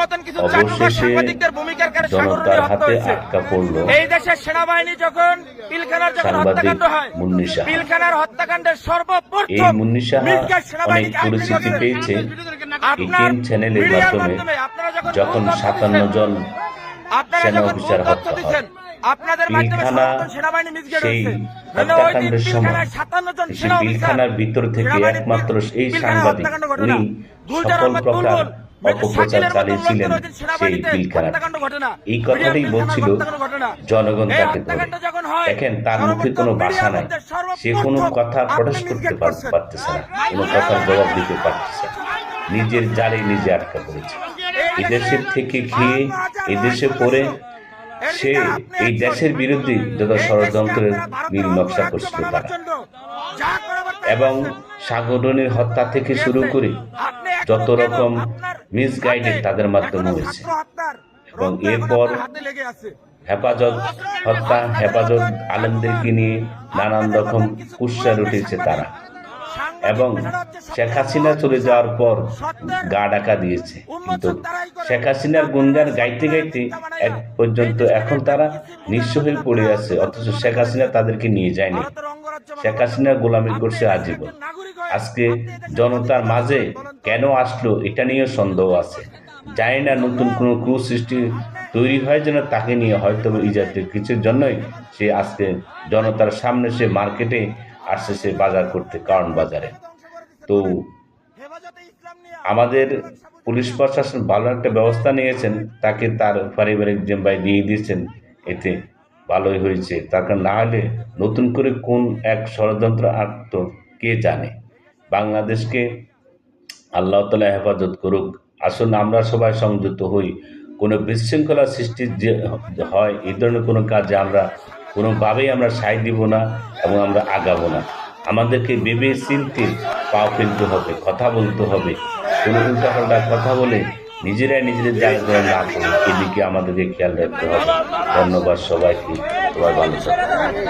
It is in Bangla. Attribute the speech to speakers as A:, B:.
A: মতন কিছু চাটুকার সাংবাদিকদের ভূমিকার কারণে
B: জনতার হাতে আটকা পড়ল
A: এই দেশের সেনাবাহিনী যখন পিলখানার যখন হত্যাকাণ্ড হয়, পিলখানার হত্যাকাণ্ডের সর্বপ্রথম
B: অনেক পরিচিতি পেয়েছে এটিএন চ্যানেলের মাধ্যমে যখন 57 জন সেনা অফিসার হত্যা হয়। সেই হত্যাকাণ্ডের সময় পিলখানার ভিতর থেকে একমাত্র এই সাংবাদিক উনি সকল প্রকার অপপ্রচার চালিয়েছিলেন সেই পিলখানা। এই কথাটাই বলছিল জনগণ তাকে ধরে। দেখেন, তার মুখে কোনো ভাষা নাই, সে কোনো কথা প্রকাশ করতে পারতেছে না, কোনো কথার জবাব দিতে পারতেছে না, নিজের জালে নিজে আটকা পড়েছে। এদেশের থেকে খেয়ে এদেশে পড়ে সে এই দেশের বিরুদ্ধে যত ষড়যন্ত্রের নীল নকশা করছিল তারা, এবং সাগরণীর হত্যা থেকে শুরু করে যত রকম মিসগাইডেড তাদের মাধ্যমে হয়েছে। এবং এরপর হেফাজত হত্যা, হেফাজত আলেমদেরকে নিয়ে নানান রকম কুৎসার উঠেছে তারা, এবং শেখ হাসিনা চলে যাওয়ার পর গা ডাকা দিয়েছে। কিন্তু শেখ হাসিনার গুণগান গাইতে গাইতে এক পর্যন্ত এখন তারা নিঃস্ব হয়ে পড়ে আছে, অথচ শেখ হাসিনা তাদেরকে নিয়ে যায়নি। শেখ হাসিনা গোলামি করছে আজীবন। আজকে জনতার মাঝে কেন আসলো এটা নিয়ে সন্দেহ আছে। জানি না নতুন কোনো সৃষ্টি তৈরি হয় যেন তাকে নিয়ে, হয়তো এই জাতীয় কিছুর জন্যই সে আজকে জনতার সামনে সে মার্কেটে আসছে, সে বাজার করতে, কারণ বাজারে। তো আমাদের পুলিশ প্রশাসন ভালো একটা ব্যবস্থা নিয়েছেন, তাকে তার পারিবারিক জিম্মায় দিয়ে দিয়েছেন, এতে ভালোই হয়েছে। তার কারণ না হলে নতুন করে কোন এক ষড়যন্ত্র আঁকত কে জানে। বাংলাদেশকে আল্লাহ তাআলা হেফাজত করুক। আসুন আমরা সবাই সংযুক্ত হই। কোনো বিশৃঙ্খলা সৃষ্টি যে হয় এই ধরনের কোনো কাজে আমরা কোনোভাবেই আমরা সায় দিব না এবং আমরা আগাবো না। আমাদেরকে ভেবে চিন্তে পাও ফেলতে হবে, কথা বলতে হবে। কোনো উল্টাপাল্টা কথা বলে নিজেরাই নিজেদের জায়গা করে না করুন, এদিকে আমাদেরকে খেয়াল রাখতে হবে। ধন্যবাদ সবাইকে, সবাই ভালো থাকুন।